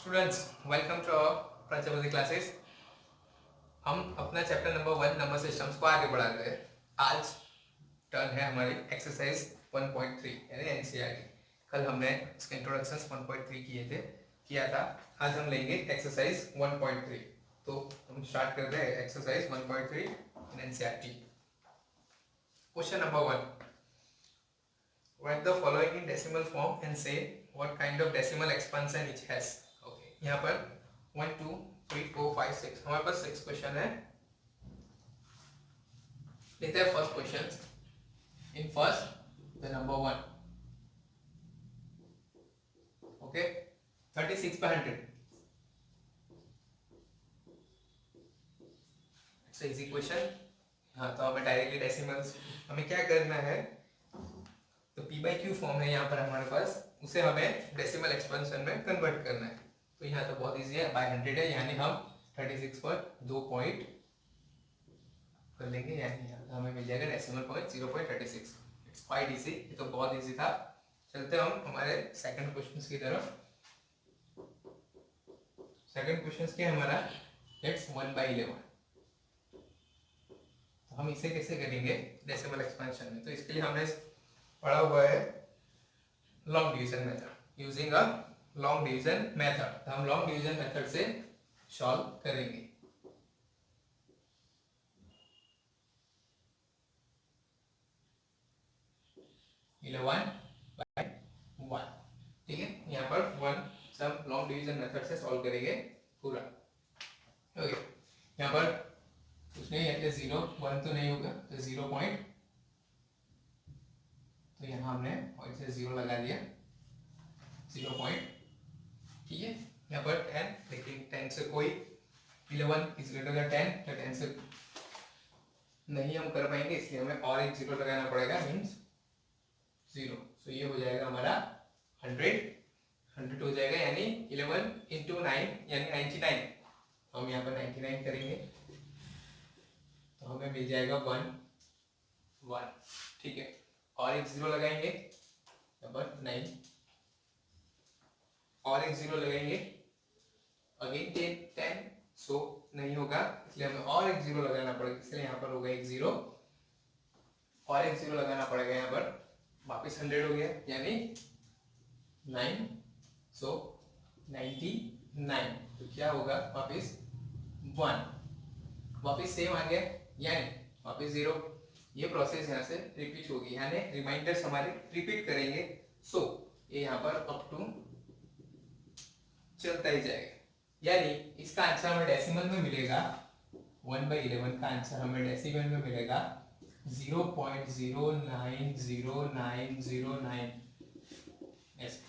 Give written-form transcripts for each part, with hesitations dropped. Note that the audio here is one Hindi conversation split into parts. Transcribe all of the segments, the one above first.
Students, welcome to our Prajapati classes. हम अपना चैप्टर नंबर 1 नंबर सिस्टम्स को आगे बढ़ा रहे हैं। आज टर्न है हमारी एक्सरसाइज 1.3 यानी एनसीईआरटी। कल हमने इसके इंट्रोडक्शंस 1.3 किया था। आज हम लेंगे एक्सरसाइज 1.3। तो हम स्टार्ट कर रहे हैं exercise 1.3 in NCERT. Question number 1, write the following in decimal form and say what kind of decimal expansion each has. Okay, यहाँ पर 1 2 3 4 5 6 हमारे पास 6 क्वेश्चन है। लेते हैं first question. In first the number 1, okay, 36 पे 100, इट्स इजी क्वेश्चन। हाँ, तो हमें डायरेक्टली डेसिमल्स हमें क्या करना है, तो पी बाई क्यू फॉर्म है यहाँ पर हमारे पास, उसे हमें डेसिमल एक्सपेंशन में कन्वर्ट करना है। तो यहाँ तो बहुत इजी है, बाय 100 है, यानी हम 36 पर 2 पॉइंट कर लेंगे, यानी हमें मिल जाएगा decimal point 0.36। It's quite easy, ये तो बहुत इजी था। चलते हम हमारे सेकंड क्वेश्चन की तरफ। सेकंड क्वेश्चन क्या है हमारा, लेट्स 1/11। तो हम इसे कैसे करेंगे डेसिमल एक्सपेंशन में, तो इसके लिए हमने पढ़ा हुआ है long division method, using a long division method. तो हम लॉन्ग डिवीजन मेथड से सॉल्व करेंगे। इलेवन बाय 1, ठीक है। यहाँ पर 1 सब लॉन्ग डिवीजन मेथड से सॉल्व करेंगे पूरा। ओके, यहाँ पर कुछ नहीं है, 0 1 तो नहीं होगा, तो 0 पॉइंट, तो यहाँ हमने पॉइंट से 0 लगा दिया, 0 पॉइंट, ठीक है। यहाँ पर 10, लेकिन 10 से कोई 11 इज ग्रेटर देन 10, तो 10 से नहीं हम कर पाएंगे, इसलिए हमें और एक 0 लगाना पड़ेगा, मीन्स 0। सो ये हो जाएगा हमारा 100 हो जाएगा, यानी 11 इंटू 9 यानी 99। हम यहाँ पर 99 करेंगे तो हमें मिल जाएगा 1 1, ठीक है। और एक 0 लगाएंगे, यहाँ पर 9, और एक 0 लगाएंगे, अगेन 10, सो नहीं होगा, इसलिए हमें और एक 0 लगाना पड़ेगा, इसलिए यहाँ पर होगा एक 0, और एक 0 लगाना पड़ेगा, यहाँ पर वापस 100 हो गया, यानी 9, सो 99। तो क्या होगा, वापस 1, वापस सेम आ गया, यानी वापस 0। ये प्रोसेस यहाँ से रिपीट होगी, यानी रिमाइंडर्स हमारे रिपीट करेंगे। सो ये यहाँ पर अप टू चलता ही जाएगा, यानी इसका आंसर हमें डेसिमल में मिलेगा। 1/11 का आंसर हमें डेसिमल में मिलेगा 0.09009। ऐसे,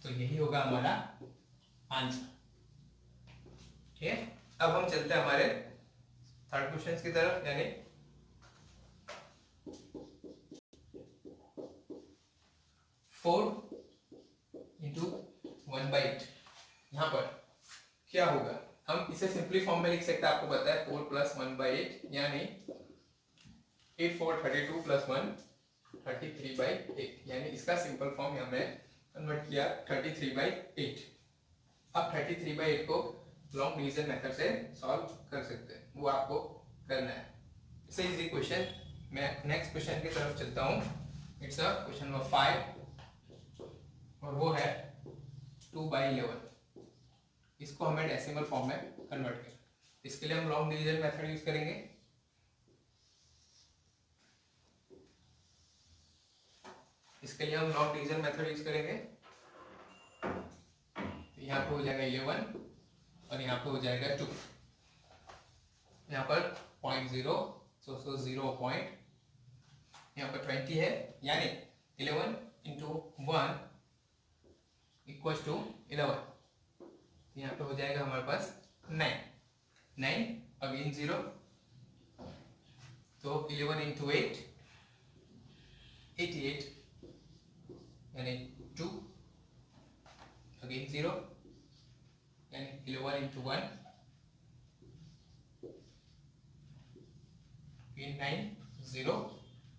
तो यही होगा हमारा आंसर, ठीक है। अब हम चलते हैं हमारे थर्ड क्वेश्चन की तरफ, यानी 4 इंटू 1/8। यहाँ पर क्या होगा, हम इसे सिंपली फॉर्म में लिख सकते हैं, आपको पता है 4 + 1/8, यानी 8 4 32 + 1 33/8, यानी इसका सिंपल फॉर्म हमने कन्वर्ट किया 33/8। अब 33/8 को लॉन्ग डिवीजन मेथड से सॉल्व कर सकते हैं, वो आपको करना है। इससे इजी क्वेश्चन। मैं नेक्स्ट क्वेश्चन की तरफ चलता हूँ। इट्स अ क्वेश्चन नंबर 5, और वो है 2/11। इसको हमें डेसिमल फॉर्म में कन्वर्ट करना है, इसके लिए हम लॉन्ग डिवीजन मेथड यूज करेंगे। इसके लिए हम लॉन्ग डिवीजन मेथड यूज करेंगे। तो यहाँ पे हो जाएगा 11 और यहाँ पे हो जाएगा 2। यहाँ पर 0.0, सो 0 पॉइंट, यहाँ पर 20 है, यानी 11 इंटू 1 इक्वल टू 11। यहाँ पे हो जाएगा हमारे पास 9, अगेन 0, तो 11 इंटू 8 88, यानी 2, अगेन 0, यानी 11 इंटू 1 again 9 0,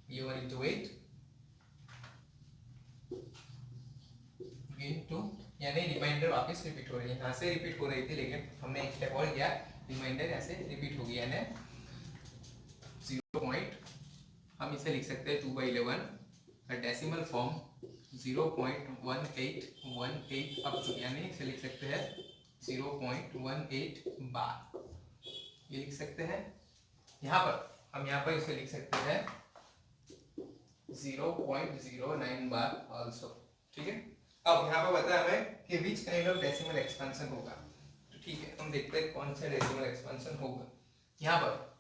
11 into 8 again 2, यानी रिमाइंडर वापस रिपीट हो रही है, यहाँ से रिपीट हो रही थी लेकिन हमने एक स्टेप और किया, रिमाइंडर ऐसे रिपीट हो गया यानी 0 पॉइंट, हम इसे लिख सकते हैं 2/11 डेसिमल फॉर्म 0.1818 अप टू, यानी इसे लिख सकते हैं 0.18 बार, ये लिख सकते हैं। यहाँ पर हम यहाँ पर इसे लिख सकते हैं 0.09 बार ऑल्सो, ठीक है। अब यहाँ पर बता हमें कि which kind of decimal expansion होगा, तो ठीक है हम देखते हैं कौन सा डेसिमल एक्सपेंशन होगा। यहाँ पर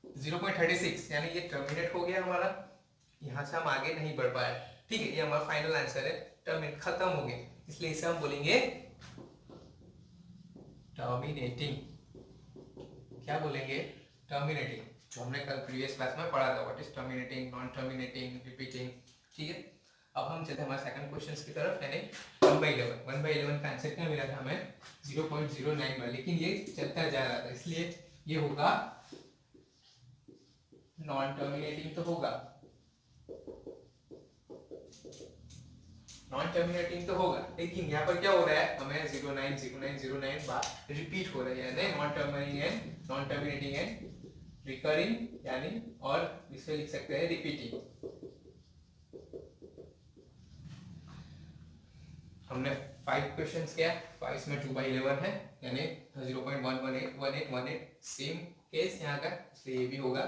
0.36 यानी ये टर्मिनेट हो गया हमारा, यहाँ से हम आगे नहीं बढ़ पाए, ठीक है, ये हमारा फाइनल आंसर है, टर्मिनेट खत्म हो गया, इसलिए इसे हम बोलेंगे टर्मिनेटिंग। क्या बोलेंगे? टर्मिनेटिंग, जो हमने कल प्रीवियस क्लास में पढ़ा था, what is terminating, non terminating, repeating, ठीक है। अब हम चलते हैं हमारे सेकंड क्वेश्चन की तरफ, यानी 1/11 का आंसर क्या मिला था हमें 0.09, लेकिन ये चलता जा रहा था, इसलिए ये होगा नॉन टर्मिनेटिंग, तो होगा नॉन टर्मिनेटिंग तो होगा, लेकिन यहाँ पर क्या हो रहा है, हमें 090909 बार रिपीट हो रहा है, यानी नॉन टर्मिनेटिंग एंड रिकरिंग, यानी और इसे लिख सकते हैं रिपीटिंग। हमने 5 क्वेश्चंस किया, 5 में 2/11 है, यानी 0.11818 सेम केस यहाँ का, इसलिए ये भी होगा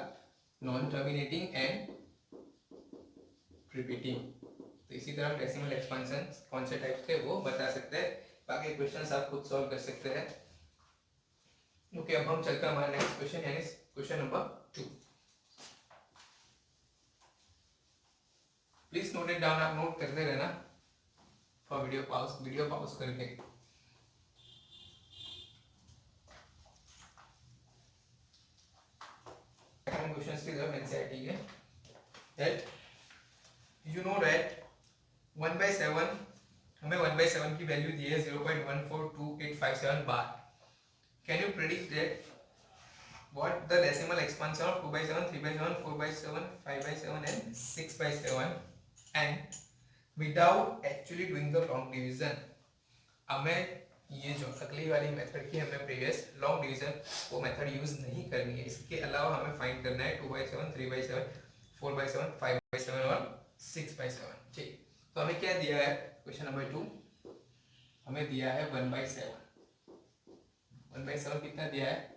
नॉन टर्मिनेटिंग एंड रिपीटिंग। तो इसी तरह डेसिमल एक्सपेंशन कौन से टाइप के वो बता सकते हैं, बाकी क्वेश्चंस आप खुद सॉल्व कर सकते हैं। ओके, अब हम चलते हैं हमारे नेक्स्ट क्वेश्चन, यानी question number 2। Please note it down, आप नोट करते रहना फॉर वीडियो पॉज करके। क्वेश्चंस की तरफ एनसीईआरटी के, दैट यू नो दैट 1/7, हमें 1/7 की वैल्यू दी है 0.142857 बार। Can you predict that what the decimal expansion of 2/7, 3/7, 4/7, 5/7 and 6/7 and without actually doing the long division। हमें ये जो अगली वाली मेथड की हमने प्रीवियस लॉन्ग डिवीजन वो मेथड यूज नहीं करनी है, इसके अलावा हमें फाइंड करना है 2/7, 3/7, 4/7, 5/7 और 6/7, ठीक। तो हमें क्या दिया है, क्वेश्चन नंबर 2 हमें दिया है 1/7 कितना दिया है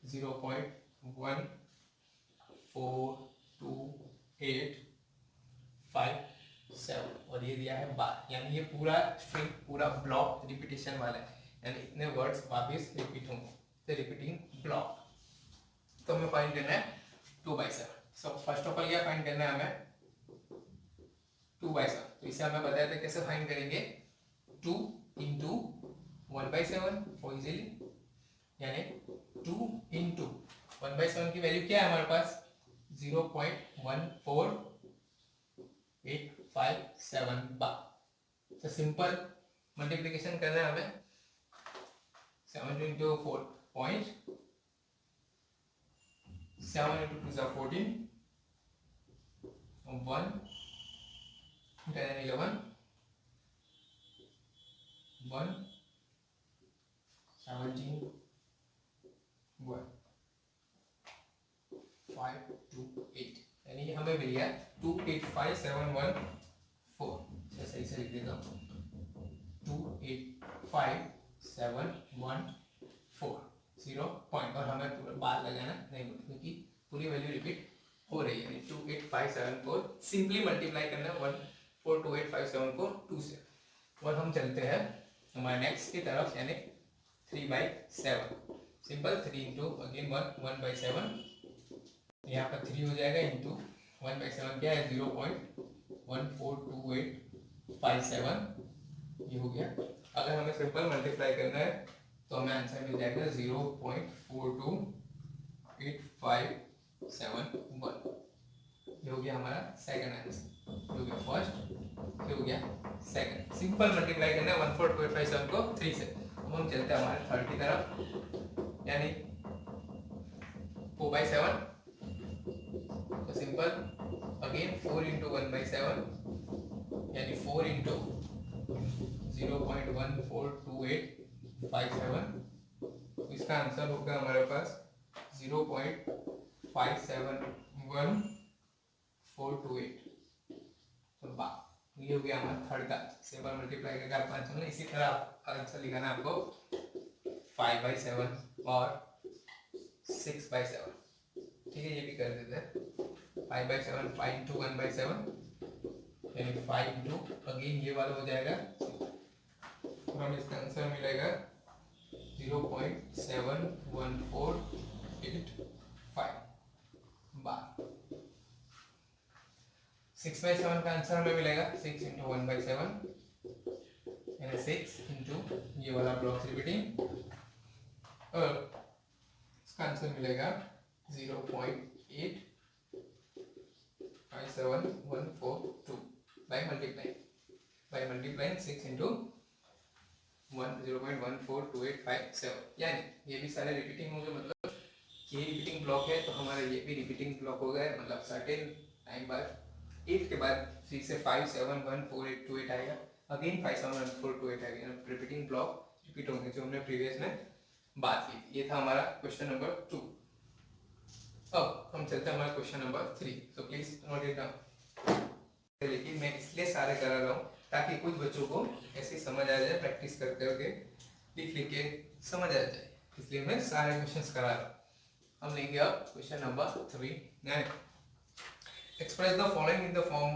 0.142857 और ये दिया है बार, यानी ये पूरा स्ट्रिंग पूरा ब्लॉक रिपीटेशन वाला है, यानी इतने वर्ड्स वापस रिपीट होंगे, तो रिपीटिंग ब्लॉक। तो हमें फाइंड करना है 2/7। सो फर्स्ट ऑफ ऑल क्या फाइंड करना है हमें 2/7, तो इसे हमें बताया था कैसे फाइंड करेंगे, 2 into 1/7 फॉर इजीली, यानी 2 into 1/7 की वैल्यू क्या है हमारे पास 0.14857 बार। तो सिंपल मल्टीप्लिकेशन करना है हमें, 7 into 4 point 7 into 2 is 14, 1 10 and 11 1 17 1 5 2 8, यानी हमें मिल गया 285714। सही से लिख देता हूँ 285714 0 पॉइंट, और हमें पूरा बार लगाना नहीं होता क्योंकि पूरी वैल्यू रिपीट हो रही है, 28574 सिंपली मल्टीप्लाई करना 1428574 2 से। और हम चलते हैं हमारे नेक्स्ट की तरफ, यानी 3/7 सिंपल 3 into अगेन 1/7, यहाँ पर 3 हो जाएगा इंटू 1/7 क्या है 0.142857, ये हो गया। अगर हमें सिंपल मल्टीप्लाई करना है तो हमें आंसर मिल जाएगा 0.42857 ये हो गया हमारा सेकंड आंसर, ये हो गया फर्स्ट, ये हो गया सेकंड। सिंपल मल्टीप्लाई करना है 14287 को 3 से। अब हम चलते हैं हमारे थर्ड की तरफ, यानी 4/7, तो सिंपल अगेन 4 into 1/7 यानी 4 into 0.142857, तो इसका आंसर होगा हमारे पास 0.571428। तो ये हो गया हमारा थर्ड का। 7 मल्टीप्लाई करके आप आंसर इसी तरह आंसर लिखाना आपको 5/7 और 6/7। ठीक है, ये भी कर देते हैं। 5/7, 5 into 1/7 यानी 5 into अगेन ये वाला हो जाएगा, और हमें इसका आंसर मिलेगा 0.71485 बार। 6/7 का आंसर हमें मिलेगा 6 into 1/7 यानी 6 into ये वाला ब्लॉक रिपीटिंग, और इसका आंसर मिलेगा 0.857142 by multiplying 6 into 0.142857। यानी ये भी सारे रिपीटिंग होंगे, मतलब ये रिपीटिंग ब्लॉक है तो हमारा ये भी रिपीटिंग ब्लॉक हो गया, मतलब सर्टेन टाइम बाद 8 के बाद 3 से 5714828 आएगा, अगेन 5714828 आएगा, रिपीटिंग ब्लॉक रिपीट होंगे जो हमने प्रीवियस में बात की। ये था हमारा क्वेश्चन नंबर 2। अब हम चलते हैं हमारा question number 3। So please note it down. लेकिन मैं इसलिए सारे करा रहा हूँ ताकि कुछ बच्चों को ऐसे समझ आ जाए, प्रैक्टिस करते हुए लिख के समझ आ जाए, इसलिए मैं सारे क्वेश्चंस करा रहा हूँ। हम लेंगे अब question number 3। Express the following in the form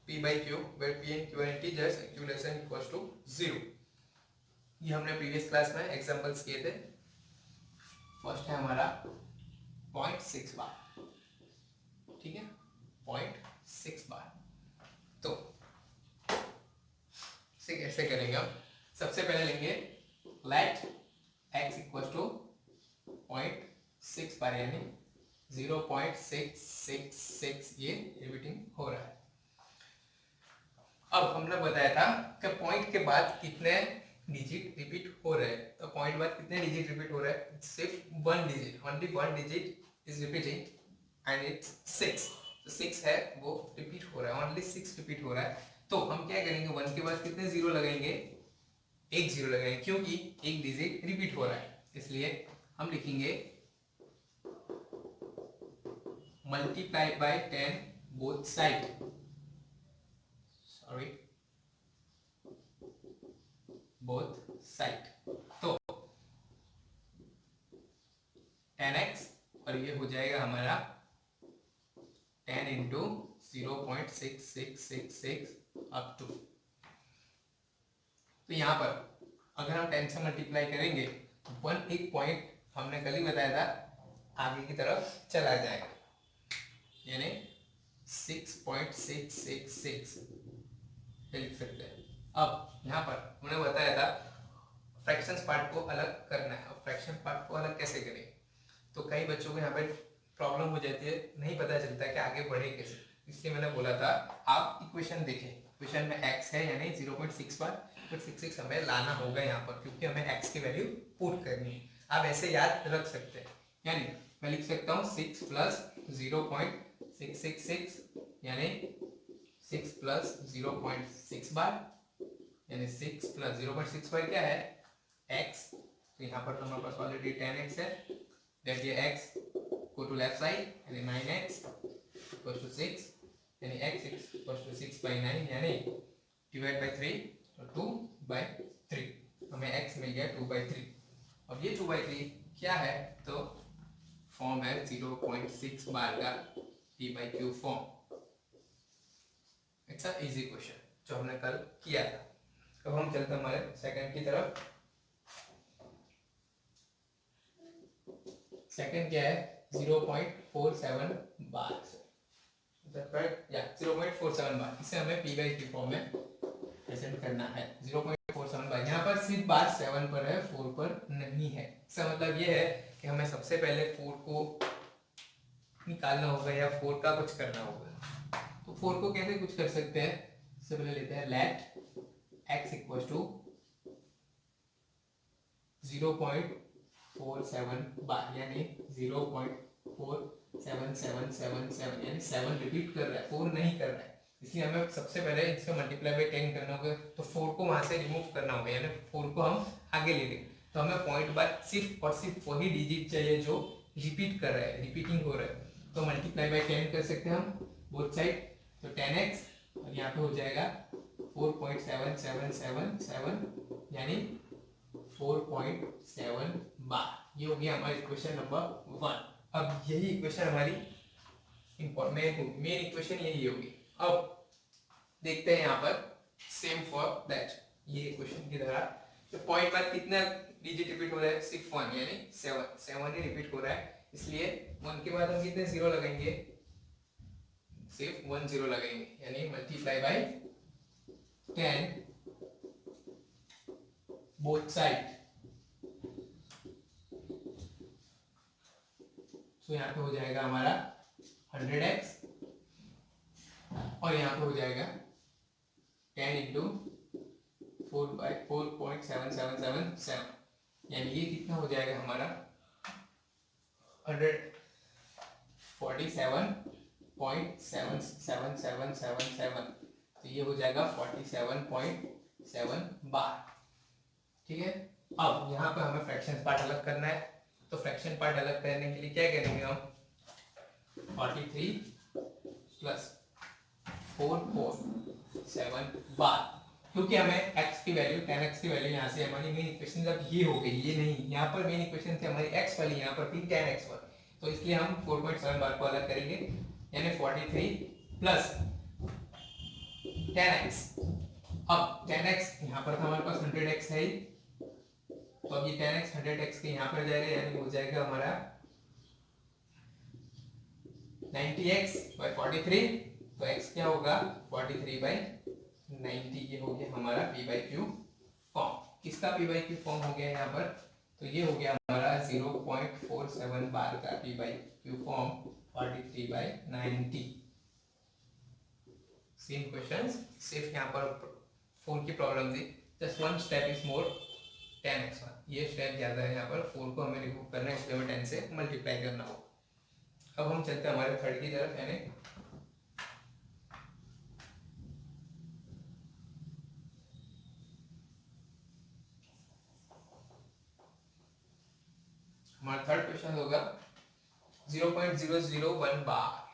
p/q where p and q are integers and q less than equals to 0। ये हमने प्रीवियस क्लास में एग्जांपल्स किए थे। फर्स्ट है हमारा 0.6 बार, ठीक है, 0.6 बार। तो इसे कैसे करेंगे हम? सबसे पहले लेंगे लेट x इक्वल टू 0.6 बार यानी 0.666, ये रिपीटिंग हो रहा है। अब हमने बताया था कि पॉइंट के बाद कितने डिजिट रिपीट हो रहे हैं, तो पॉइंट बाद कितने डिजिट रिपीट हो रहे हैं? सिर्फ 1 digit, only 1 digit is repeating and it's 6। तो 6 है वो रिपीट हो रहा है, ओनली 6 रिपीट हो रहा है। तो हम क्या करेंगे, 1 के बाद कितने जीरो लगाएंगे? एक जीरो लगाएंगे, क्योंकि एक डिजिट रिपीट हो रहा है, इसलिए हम लिखेंगे multiply by 10 both side, sorry both side. तो 10x और ये हो जाएगा हमारा 10 इंटू 0.6666 अप टू। तो यहाँ पर अगर हम 10 से मल्टीप्लाई करेंगे तो 1 एक पॉइंट हमने कल ही बताया था आगे की तरफ चला जाएगा, यानी 6.666 लिख सकते हैं। अब यहाँ पर हमने बताया था फ्रैक्शंस पार्ट को अलग करना है। अब फ्रैक्शन पार्ट को अलग कैसे करें? तो कई बच्चों को यहाँ पे प्रॉब्लम हो जाती है, नहीं पता चलता है कि आगे बढ़े कैसे, इसलिए मैंने बोला था आप इक्वेशन देखें। इक्वेशन में x है यानी 0.66 हमें लाना होगा यहाँ पर, क्योंकि हमें x की वैल्यू पुट करनी है। आप ऐसे याद रख सकते हैं, यानी मैं लिख सकता हूँ 6 प्लस 0.666 यानी 6 प्लस 0.6 बार, यानी 6 प्लस 0.6 बार क्या है? x। तो यहाँ पर हमारे पास ऑलरेडी 10x है, दैट ये x go to left side यानी 9x equals to 6 यानी x equals to 6/9 यानी divide by 3 तो 2/3, हमें x मिल गया 2/3। अब ये 2/3 क्या है? तो फॉर्म है 0.6 बार का p/q form. It's a easy question जो हमने कल किया था। अब हम चलते हैं हमारे सेकंड की तरफ। सेकंड क्या है? 0.47 बार, या 0.47 बार। इसे हमें p/q फॉर्म में प्रेजेंट करना है। 0.47 बार, यहाँ पर सिर्फ बार 7 पर है, 4 पर नहीं है। इसका मतलब ये है कि हमें सबसे पहले 4 को निकालना होगा या 4 का कुछ करना होगा। तो 4 को कैसे कुछ कर सकते हैं? सबसे पहले लेते हैं लेट x इक्वल टू 0.47 बार यानी 0.47777 यानी 7 रिपीट कर रहा है, 4 नहीं कर रहा है। इसलिए हमें सबसे पहले इसका मल्टीप्लाई बाई 10 करना होगा, तो 4 को वहाँ से रिमूव करना होगा, यानी 4 को हम आगे ले लें, तो हमें पॉइंट बाद सिर्फ और सिर्फ वही डिजिट चाहिए जो रिपीट कर रहा है, रिपीटिंग हो रहा है, तो मल्टीप्लाई बाई 10 कर सकते हैं हम बोथ साइड, तो 10x और यहाँ पे हो जाएगा 4.7777 यानी 4.7 बार। ये हो गया हमारी इक्वेशन नंबर 1। अब यही इक्वेशन हमारी मेन इक्वेशन यही होगी। अब देखते हैं यहाँ पर सेम फॉर दैट, ये इक्वेशन की तरह, तो पॉइंट बाद कितना डिजिट रिपीट हो रहा है, सिर्फ 1 यानी 7 ही रिपीट हो रहा है, इसलिए 1 के बाद हम कितने जीरो लगाएंगे, सिर्फ 1 जीरो लगाएंगे, यानी मल्टीप्लाई बाय 10 बोथ साइड, तो यहाँ पे हो जाएगा हमारा 100x और यहाँ पे हो जाएगा 10 इंटू 4.7777, यानी ये कितना हो जाएगा हमारा 147.77777, तो ये हो जाएगा 47.7 बार। ठीक है, अब यहाँ पे हमें फ्रैक्शन पार्ट अलग करना है, तो फ्रैक्शन पार्ट अलग करने के लिए क्या करेंगे हम, 43 प्लस 447 बार, क्योंकि हमें x की वैल्यू 10x की वैल्यू यहाँ से हमारी मेन इक्वेशन जब ये हो गई, ये नहीं, यहाँ पर मेन इक्वेशन थी हमारी x वाली, यहाँ पर थी 10x पर, तो इसलिए हम 4.7 बार को अलग करेंगे, यानी 43 प्लस 10x। अब 10x यहाँ पर था हमारे पास 100x है ही, तो अब ये 10x 100x के यहाँ पर जाएगा, यानी हो जाएगा हमारा 90x by 43, तो x क्या होगा 43 by 90, ये हो गया हमारा p by q फॉर्म। किसका p by q फॉर्म हो गया यहाँ पर, तो ये हो गया हमारा 0.47 बार का p by q form 43 by 90। Same questions, सिर्फ यहाँ पर 4 की प्रॉब्लम थी, just one step is more 10x1, ये स्टेप ज्यादा है, यहाँ पर 4 को हमें रिमूव करना है, इसलिए हमें 10 से मल्टीप्लाई करना होगा। अब हम चलते हैं हमारे थर्ड की तरफ, यानी हमारा थर्ड क्वेश्चन होगा 0.001 बार।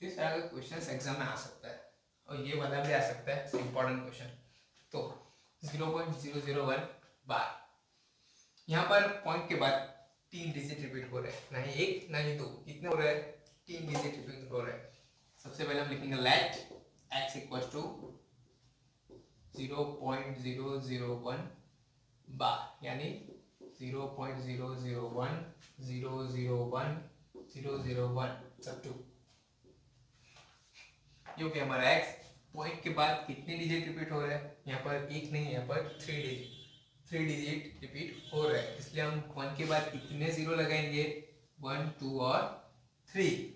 इस तरह का क्वेश्चन एग्जाम में आ सकता है, और ये वाला भी आ सकता है, इंपॉर्टेंट क्वेश्चन। तो 0.001 बार, यहाँ पर पॉइंट के बाद 3 डिजिट रिपीट हो रहे हैं, ना ही 1 ना ही 2, कितने हो रहे हैं, 3 डिजिट रिपीट हो रहे हैं। सबसे पहले हम लिखेंगे लेट x इक्वल टू 0.001 बार, यानी 0.001 सब 2, क्योंकि हमारा x पॉइंट के बाद कितने डिजिट रिपीट हो रहे हैं, यहाँ पर एक नहीं, यहाँ पर 3 डिजिट रिपीट हो रहा है, इसलिए हम 1 के बाद कितने जीरो लगाएंगे, 1 2 और 3,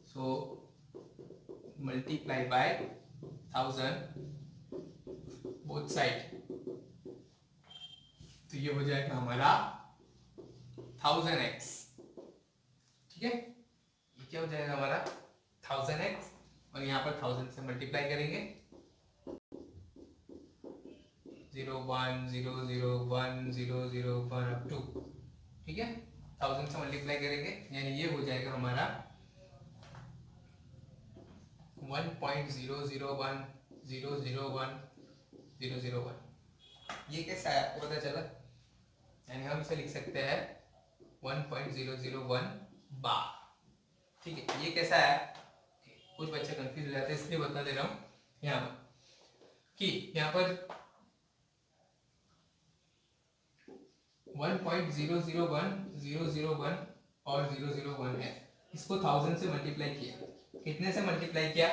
so multiply by 1000 both side, तो ये हो जाएगा हमारा 1000x। ठीक है, ये क्या हो जाएगा हमारा 1000x, और यहाँ पर 1000 से मल्टीप्लाई करेंगे, 0 1 0 0 1 0 0 1 अप टू, ठीक है, 1000 से मल्टीप्लाई करेंगे, यानी ये हो जाएगा हमारा 1.001001 ये कैसा है आपको पता चला, यानी हम इसे लिख सकते हैं 1.001 बार। ठीक है, ये कैसा है, कुछ बच्चे कंफ्यूज हो जाते हैं, इसलिए बता दे रहा हूँ यहाँ पर कि यहाँ पर 1.001001 और 001 है, इसको 1000 से मल्टीप्लाई किया, कितने से मल्टीप्लाई किया,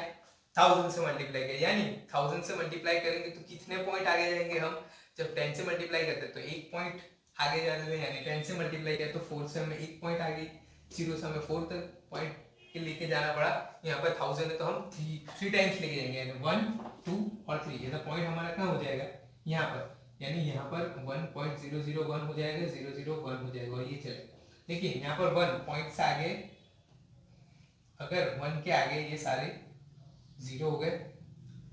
1000 से मल्टीप्लाई किया, यानी 1000 से मल्टीप्लाई करेंगे तो कितने पॉइंट आगे जाएंगे हम, जब 10 से मल्टीप्लाई करते हैं तो 1 पॉइंट आगे जाते हैं, यानी 10 से मल्टीप्लाई किया तो 4 से हमें 1 पॉइंट आगे, 0 से हमें 4 तक पॉइंट के लेके जाना पड़ा। यहाँ पर 1000 है तो हम 3 टाइम्स लेके जाएंगे, 1 2 और 3, ये तो पॉइंट हमारा कहाँ हो जाएगा, यहाँ पर, यानी यहाँ पर 1.001 हो जाएगा, 001 हो जाएगा, और ये चलेगा, लेकिन यहाँ पर 1 पॉइंट से आगे अगर 1 के आगे ये सारे 0 हो गए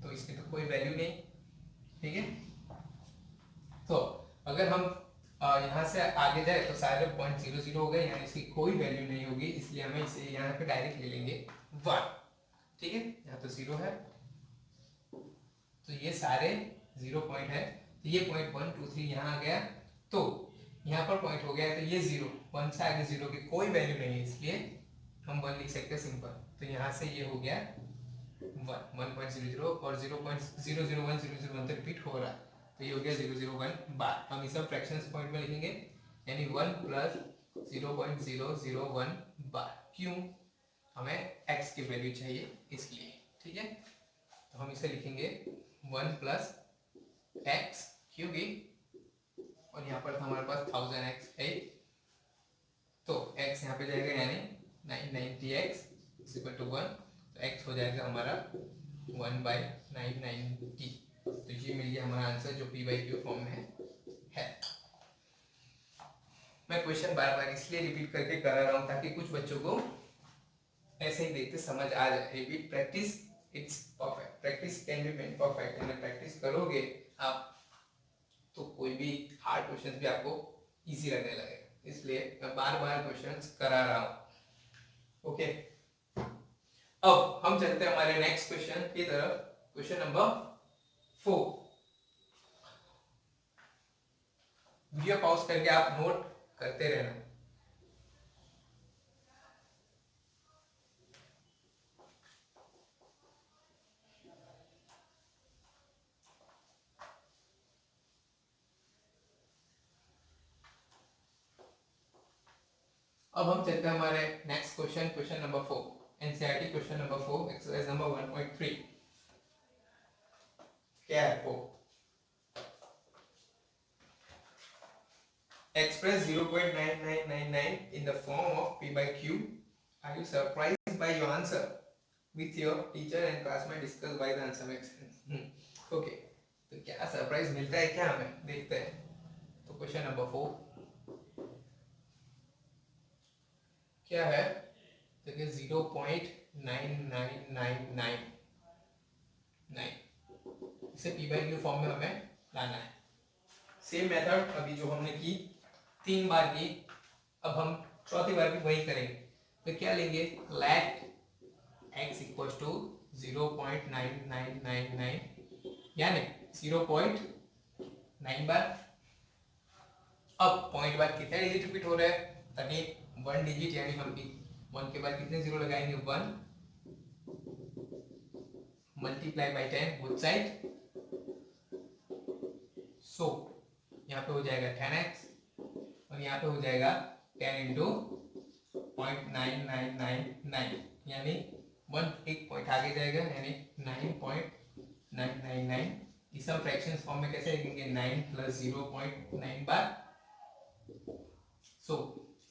तो इसकी तो कोई वैल्यू नहीं, ठीक है। तो अगर हम यहाँ से आगे जाए तो सारे पॉइंट 0 0 हो गए, यानी इसकी कोई वैल्यू नहीं होगी, इसलिए हमें इसे यहाँ पे डायरेक्ट ले लेंगे 1, ठीक है। यहाँ तो 0 है तो ये सारे 0 पॉइंट है, तो ये पॉइंट 1 2 3 यहाँ आ गया, तो यहाँ पर पॉइंट हो गया, तो ये 0 1 से आगे 0 की कोई वैल्यू नहीं है, इसलिए हम 1 लिख सकते हैं सिंपल। तो यहाँ से ये हो गया 1.00 और 0.001 तो रिपीट हो रहा है, तो ये हो गया 001 बार। हम इसे फ्रैक्शंस पॉइंट में लिखेंगे, यानी 1 प्लस 0.001 बार। क्यों? हमें x की वैल्यू चाहिए इसलिए, ठीक है। तो हम इसे लिखेंगे 1 प्लस x क्योंकि, और यहाँ पर हमारे पास 1000x है, तो x यहाँ पे जाएगा यानी 990x = 1, तो x हो जाएगा हमारा 1/990। तो ये मिल गया हमारा आंसर जो p/q फॉर्म में है। मैं क्वेश्चन बार बार इसलिए रिपीट करके करा रहा हूँ ताकि कुछ बच्चों को ऐसे ही देखते समझ आ जाए। Repeat practice it's perfect, practice can be made perfect. यानी प्रैक्टिस करोगे आप तो कोई भी हार्ड क्वेश्चन भी आपको इजी लगने लगेगा, इसलिए मैं बार बार क्वेश्चंस करा रहा हूँ। ओके, अब हम चलते हैं हमारे नेक्स्ट क्वेश्चन की तरफ, क्वेश्चन नंबर 4। वीडियो पॉज करके आप नोट करते रहना। अब हम चलते हैं हमारे next question, question number 4, NCERT question number 4, exercise number 1.3। क्या है 4? Express 0.9999 in the form of p/q. Are you surprised by your answer? With your teacher and classmate discuss why the answer makes sense. Okay, तो क्या सरप्राइज मिलता है क्या हमें, देखते हैं। तो क्वेश्चन नंबर 4 क्या है, देखिए 0.9999, इसे p/q फॉर्म में हमें लाना है। सेम मेथड अभी जो हमने की 3 बार की, अब हम चौथी बार भी वही करेंगे। तो क्या लेंगे, लेट x = 0.9999 यानी 0.9 बार। अब पॉइंट बाद कितने डिजिट रिपीट हो रहा है, ताकि 1 डिजिट, यानी हम 1 के बाद कितने 0 लगाएंगे, 1 मल्टीप्लाई बाय 10 बोथ साइड। सो यहाँ पे हो जाएगा 10x और यहाँ पे हो जाएगा 10 × 0.9999, यानी 1 एक पॉइंट आगे जाएगा, यानी 9.999। इस हम फ्रैक्शंस फॉर्म में कैसे लिखेंगे, 9 + 0.9 बार। सो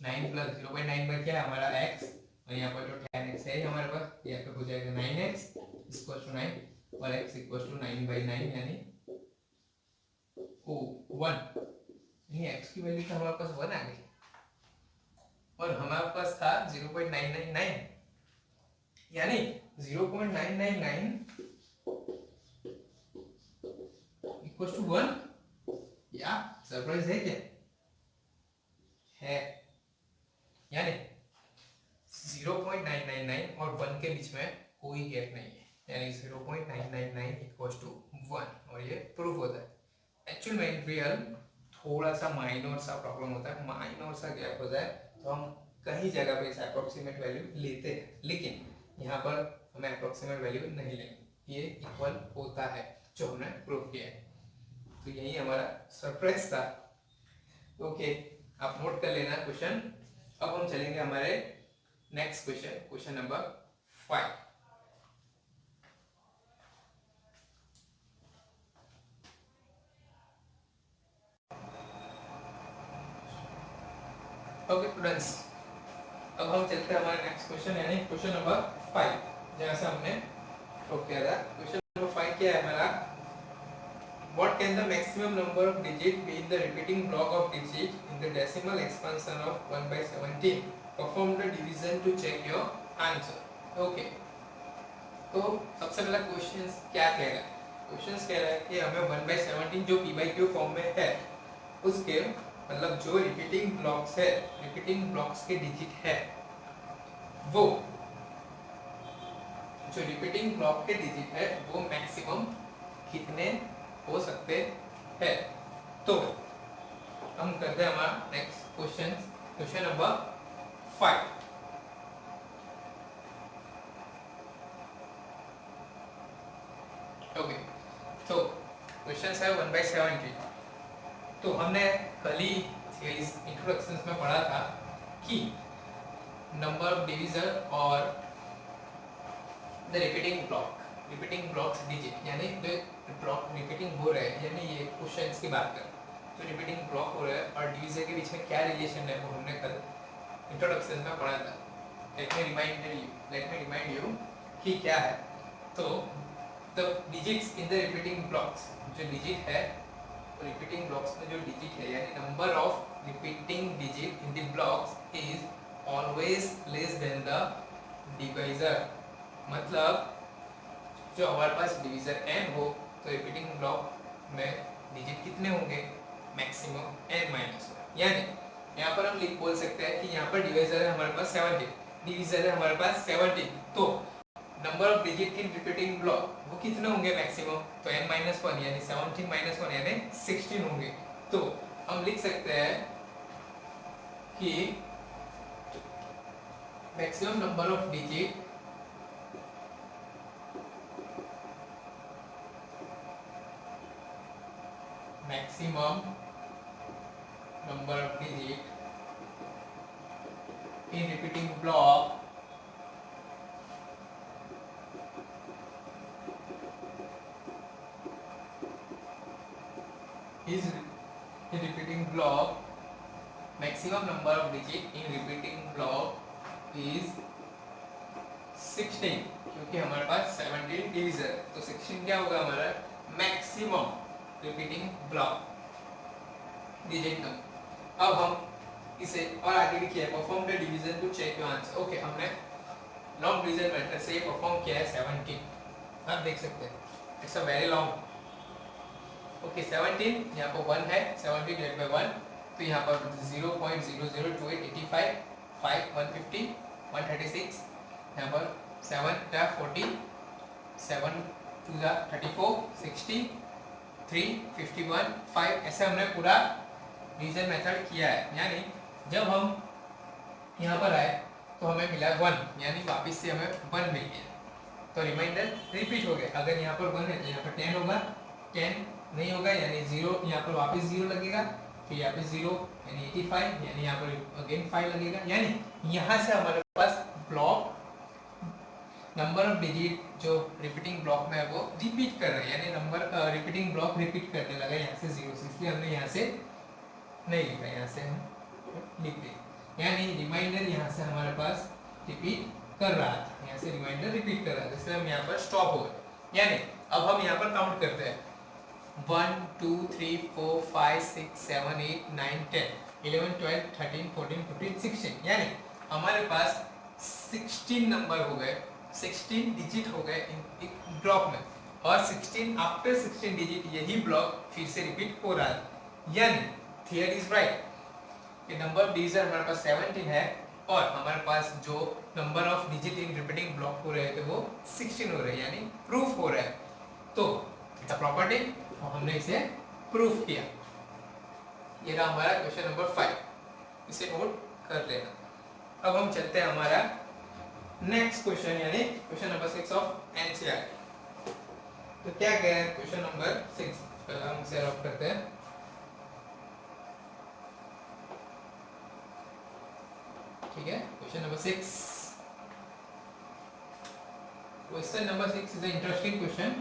9 + 0.9 बार क्या है हमारा x, और यहाँ पर जो 10x है हमारे पास, यहाँ पे हो जाएगा 9x = 9 और x = 9/9, यानी 1। नहीं, x की वैल्यू तो हमारे पास 1 आ गई और हमारे पास था 0.999, यानी 0.999 = 1। या सरप्राइज है क्या, है, यानी 0.999 और 1 के बीच में कोई गैप नहीं है, यानी 0.999 = 1, और ये प्रूफ होता है। एक्चुअल में रियल थोड़ा सा माइनर सा प्रॉब्लम होता है, माइनर सा गैप हो जाए तो हम कहीं जगह पे इस अप्रोक्सीमेट वैल्यू लेते हैं, लेकिन यहाँ पर हमें अप्रोक्सीमेट वैल्यू नहीं लेंगे, ये इक्वल होता है जो हमने प्रूव किया है। तो यही हमारा सरप्राइज था। ओके, आप नोट कर लेना क्वेश्चन। अब हम चलेंगे हमारे next question, question number 5। Okay students, अब हम चलते हैं हमारे नेक्स्ट क्वेश्चन, यानी क्वेश्चन नंबर 5, जहाँ से हमने रोक किया था। क्वेश्चन नंबर 5 क्या है हमारा, what can the maximum number of digit be in the repeating block of digit in the decimal expansion of 1/17? Perform the division to check your answer. Okay, तो सबसे पहला क्वेश्चन क्या कह रहा है? क्वेश्चन कह रहा है कि हमें 1/17 जो p/q फॉर्म में है उसके मतलब जो रिपीटिंग ब्लॉक्स है, रिपीटिंग ब्लॉक्स के डिजिट है, वो जो रिपीटिंग ब्लॉक के डिजिट है वो मैक्सिमम कितने हो सकते हैं। तो हम करते हैं हमारा next question, question number 5। Okay, तो क्वेश्चन है 1/17। तो हमने कल ही इस इंट्रोडक्शन में पढ़ा था कि नंबर ऑफ डिवीजर और द रिपीटिंग ब्लॉक्स डिजिट, यानी जो ब्लॉक रिपीटिंग हो रहे हैं, यानी ये क्वेश्चंस की बात करें तो रिपीटिंग ब्लॉक हो रहा है और डिवीजर के बीच में क्या रिलेशन है वो हमने कल इंट्रोडक्शन में पढ़ा था। लेट मी रिमाइंड यू कि क्या है। तो the digits in the repeating blocks, जो डिजिट है रिपीटिंग ब्लॉक्स में जो डिजिट है, यानी number of repeating digit in the blocks is always less than the divisor. मतलब जो हमारे पास डिवीजर n हो तो रिपीटिंग ब्लॉक में डिजिट कितने होंगे? Maximum n-1। यानी यहाँ पर हम लिख बोल सकते हैं कि यहाँ पर डिवाइजर है हमारे पास 17, डिवीजर है हमारे पास 17, तो number of digit in repeating block वो कितने होंगे मैक्सिमम? तो n-1 यानी 17 - 1 यानी 16 होंगे। तो हम लिख सकते हैं कि maximum number of digit maximum number of digit in repeating block is in repeating block maximum number of digit in repeating block is 16, क्योंकि हमारे पास 17 डिवीजर, तो 16 क्या होगा हमारा maximum repeating block digit number. अब हम इसे और आगे भी किया है, perform the division to check your answer. Okay, हमने लॉन्ग डिवीजन मेथड से ये परफॉर्म किया है 17, आप देख सकते हैं it's a very long. Okay, 17 यहाँ पर 1 है, 17 डिवाइडेड बाय 1, तो यहाँ पर 0.002885 5 150 136, यहाँ पर 7 * 40 7 2 34 60 3 51 5, ऐसे हमने पूरा डिवीजन मेथड किया है। यानी जब हम यहाँ पर आए तो हमें मिला 1, यानी वापस से हमें 1 मिल गया, तो रिमाइंडर रिपीट हो गया। अगर यहाँ पर 1 है तो यहाँ पर 10 होगा, 10 नहीं होगा यानी 0, यहाँ पर वापस 0 लगेगा, फिर यहाँ पे 0 यानी 85, यानी यहाँ पर अगेन 5 लगेगा। यानी यहाँ से हमारे पास ब्लॉक नंबर ऑफ डिजिट जो रिपीटिंग ब्लॉक में है वो रिपीट कर रहे हैं, यानी नंबर रिपीटिंग ब्लॉक रिपीट करने लगा यहाँ से 0 से, इसलिए हमने यहाँ से नहीं लिखा, यहाँ से हम लिख दें। यानी रिमाइंडर यहाँ से हमारे पास रिपीट कर रहा था, यहाँ से रिमाइंडर रिपीट कर रहा था, इसलिए हम यहाँ पर स्टॉप हो गए। यानी अब हम यहाँ पर काउंट करते हैं 1 2 3 4 5 6 7 8 9 10 11 12 13 14 15 16, यानी हमारे पास 16 नंबर हो गए, 16 डिजिट हो गए इन ब्लॉक में, और 16 आफ्टर 16 डिजिट यही ब्लॉक फिर से रिपीट हो रहा है। यानी थियरी इज राइट कि नंबर ऑफ डिजिट हमारे पास 17 है और हमारे पास जो number of digit in repeating block हो रहे थे वो 16 हो रहे हैं, यानी प्रूफ हो रहा है। तो इट्स अ प्रॉपर्टी और हमने इसे प्रूफ किया। ये रहा हमारा क्वेश्चन नंबर 5, इसे नोट कर लेना। अब हम चलते हैं हमारा नेक्स्ट क्वेश्चन, यानी क्वेश्चन नंबर 6 ऑफ एनसीईआरटी। तो क्या कह रहे हैं क्वेश्चन नंबर 6, पहले हम इसे रफ करते हैं। ठीक है, question number 6, question number 6 is a interesting question.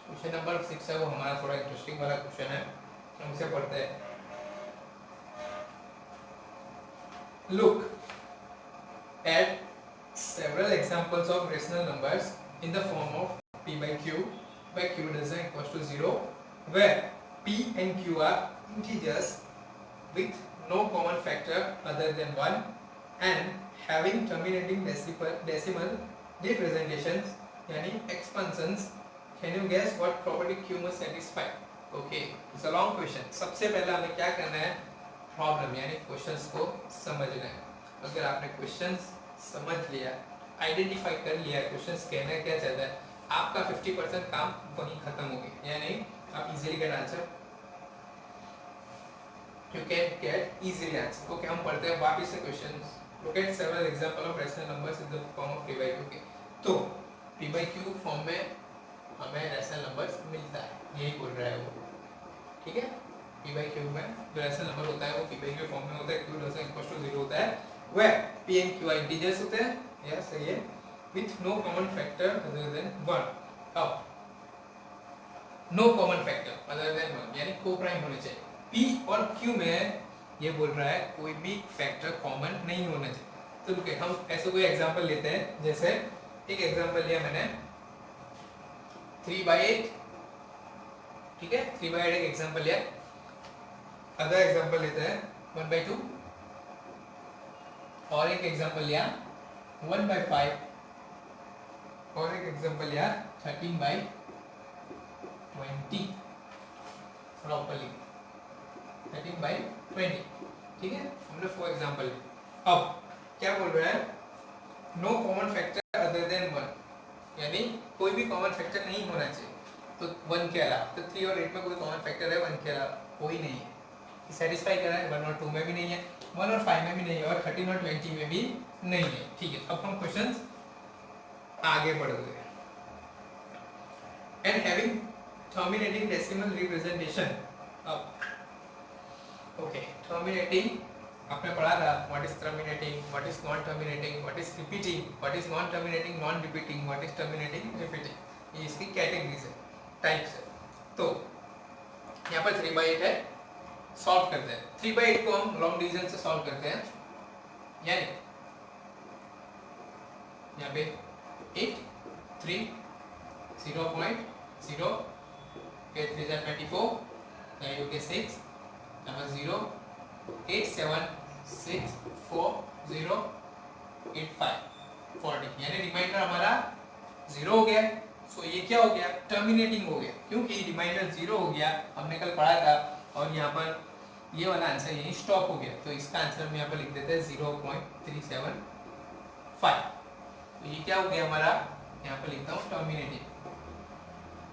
Question number 6 है वो हमारा थोड़ा इंटरेस्टिंग वाला क्वेश्चन है, हम इसे पढ़ते हैं। Look at several examples of rational numbers in the form of p by q less than equals to 0, where P and Q are integers with no common factor other than 1 and having terminating decimal representations यानी expansions. Can you guess what property Q must satisfy? Okay, it's a long question. सबसे पहले हमें क्या करना है, प्रॉब्लम यानी क्वेश्चंस को समझना है. अगर आपने क्वेश्चंस समझ लिया, आइडेंटिफाई कर लिया क्वेश्चंस कहना क्या चाहता है, आपका 50% काम वहीं खत्म हो गया. यानी आप easily get answer, you can get easily answer. Okay, हम पढ़ते हैं वापस से questions. Look at several example of rational numbers in the form of p by q. Okay, तो p by q फॉर्म में हमें रैशनल नंबर्स मिलता है, यही बोल रहा है वो. ठीक है, p by q में जो रैशनल नंबर होता है वो p by q फॉर्म में होता है. q लेस इक्वल टू 0 होता है, where p and q integers होते हैं. यस, सही है. with no common factor other than 1. अब no common factor other than 1 यानी को प्राइम होने चाहिए. P और Q में ये बोल रहा है कोई भी फैक्टर कॉमन नहीं होना चाहिए. तो रुके, हम ऐसे कोई एग्जांपल लेते हैं. जैसे एक एग्जांपल लिया मैंने 3/8. ठीक है, 3/8 एक एग्जांपल लिया. अदर एग्जांपल लेते हैं 1/2 और एक एग्जांपल लिया 1/5 और एक एग्जांपल लिया 13/20 प्रॉपर्ली 13/20. ठीक है, हमने 4 एग्जांपल. अब क्या बोल रहा है, no common factor other than 1 यानी कोई भी कॉमन फैक्टर नहीं होना चाहिए. तो 1 के अलावा, तो 3 और 8 में कोई कॉमन फैक्टर है, 1 के अलावा कोई नहीं है. सेटिस्फाई कर रहा है. 1 और 2 में भी नहीं है, 1 और 5 में भी नहीं है, और 13 और 20 में भी नहीं है. ठीक है, अब हम क्वेश्चंस आगे बढ़ते हैं. And having terminating decimal representation. अब ओके, टर्मिनेटिंग आपने पढ़ा था. What is terminating, what is non terminating, what is repeating, what is non terminating, non repeating, what is terminating, repeating. ये इसकी कैटेगरीज है, टाइप्स है. तो यहाँ पर 3/8 है, सॉल्व करते हैं. 3/8 को हम लॉन्ग डिवीजन से सॉल्व करते हैं. यानी यहाँ पे 8 3 0.0 के 3 जा 24 वैल्यू के 6 नंबर 0 8 7 6 4 0 8 5 40 यानी रिमाइंडर हमारा 0 हो गया. सो ये क्या हो गया, टर्मिनेटिंग हो गया. क्योंकि रिमाइंडर 0 हो गया, हमने कल पढ़ा था. और यहाँ पर ये वाला आंसर यही स्टॉप हो गया. तो इसका आंसर हम यहाँ पर लिख देते हैं 0.375. तो ये क्या हो गया हमारा, यहाँ पर लिखता हूँ टर्मिनेटिंग.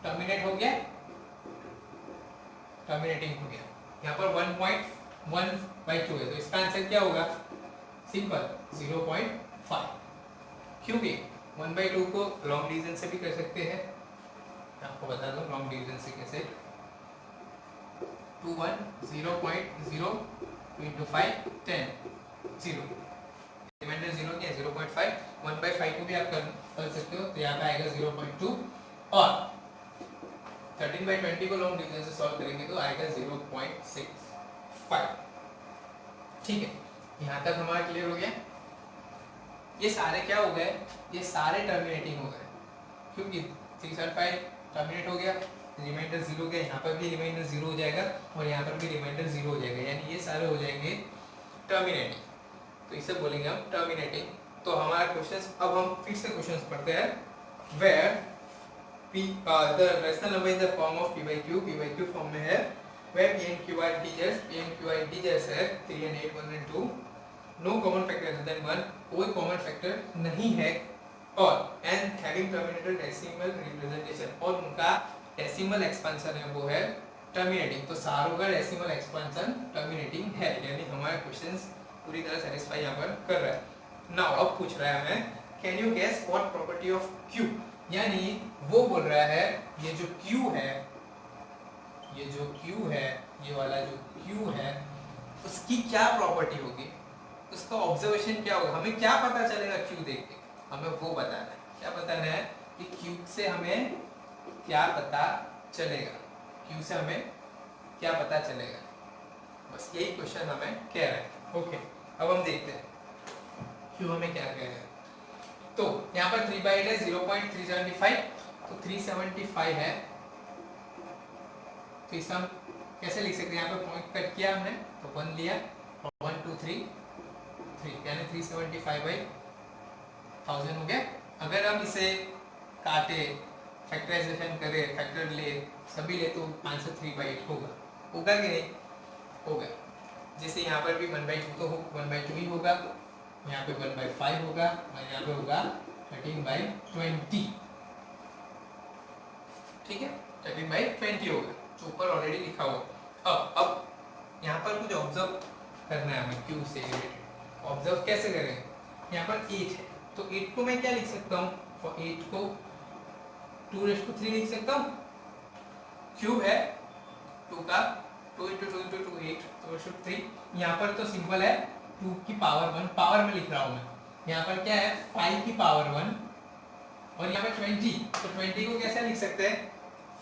टर्मिनेट हो गया, टर्मिनेटिंग हो गया. यहाँ पर 1.1/2 है, तो इसका आंसर क्या होगा, सिंपल 0.5. क्योंकि 1/2 को लॉन्ग डिवीजन से भी कर सकते हैं. आपको बता दो लॉन्ग डिवीजन से कैसे. 2 1 0.0 into 5 10 0 रिमाइंडर 0 क्या है 0.5. 1/5 को भी आप कर सकते हो. तो यहाँ पे आएगा 0.2 और 13/20 को लॉन्ग डिवीजन से सॉल्व करेंगे तो आएगा 0.65. ठीक है, यहाँ तक हमारा क्लियर हो गया. ये सारे क्या हो गए, ये सारे टर्मिनेटिंग हो गए. क्योंकि 375 टर्मिनेट हो गया, रिमाइंडर 0 गया, यहाँ पर भी रिमाइंडर 0 हो जाएगा और यहाँ पर भी रिमाइंडर 0 हो जाएगा. यानी ये सारे हो जाएंगे टर्मिनेटिंग. तो इसे बोलेंगे हम टर्मिनेटिंग. तो हमारा क्वेश्चन, अब हम फिर से क्वेश्चन पढ़ते हैं. Where p the rational number in the form of p by q form में है. where p and q are integers है 3 and 8 1 and 2. no common factor other than 1 कोई कॉमन फैक्टर नहीं है. और and having terminated decimal representation और उनका डेसिमल एक्सपेंशन है वो है टर्मिनेटिंग. तो सारों का डेसिमल एक्सपेंशन टर्मिनेटिंग है. यानी हमारा क्वेश्चंस पूरी तरह सेटिस्फाई यहाँ पर कर रहा है. नाउ अब पूछ रहा है हमें can you guess what property of q. यानी वो बोल रहा है ये जो q है, ये जो q है, ये वाला जो q है उसकी क्या प्रॉपर्टी होगी, उसका ऑब्जर्वेशन क्या होगा. हमें क्या पता चलेगा q देख के, हमें वो बताना है. क्या बताना है कि q से हमें क्या पता चलेगा, q से हमें क्या पता चलेगा. बस यही क्वेश्चन हमें कह रहा है. ओके, अब हम देखते हैं q हमें क्या कह रहा है. तो यहाँ पर 3/8 है 0.375. तो 375 है, तो इसका हम कैसे लिख सकते हैं, यहाँ पे पॉइंट कट किया हमने तो 1 लिया और 1 2 3 3 यानी 375/1000 हो गया। अगर हम इसे काटे, फैक्टराइजेशन करें, फैक्टर ले, सभी ले तो आंसर 3/8 होगा कि नहीं होगा। जैसे यहाँ पर भी 1/2 तो 1/2 ही होगा, यहाँ पे 1/5 होगा और यहाँ पे होगा 13/20। ठीक है, 13/20 होगा जो ऊपर ऑलरेडी लिखा हुआ। अब यहाँ पर कुछ ऑब्जर्व करना है हमें क्यू से रिलेटेड। ऑब्जर्व कैसे करें, यहाँ पर 8 है तो 8 को मैं क्या लिख सकता हूँ, फॉर 8 को 2⁵3 लिख सकता हूँ। क्यूब है 2 का 2 × 2 × 2 8 2/3। यहाँ पर तो सिंपल है 2 की पावर 1, पावर में लिख रहा हूँ मैं। यहाँ पर क्या है 5 की पावर 1 और यहाँ पे 20, तो 20 को कैसे लिख सकते हैं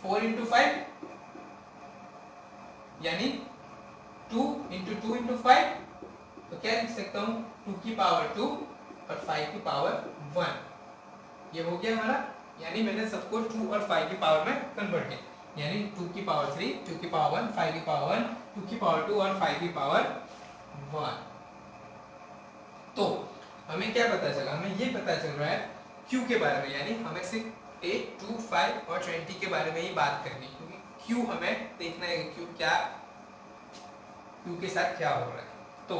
4 × 5 यानी 2 × 2 × 5, तो क्या लिख सकता हूँ 2 की पावर 2 और 5 की पावर 1। ये हो गया हमारा, यानी मैंने सबको 2 और 5 की पावर में कन्वर्ट किया, यानी 2 की पावर 3, 2 की पावर 1, 5 की पावर 1, 2 की पावर 2 और 5 की पावर 1। तो हमें क्या पता चला, हमें ये पता चल रहा है Q के बारे में, यानी हमें सिर्फ 8, 2, 5 और 20 के बारे में ही बात करनी, क्योंकि Q हमें देखना है Q के साथ क्या हो रहा है। तो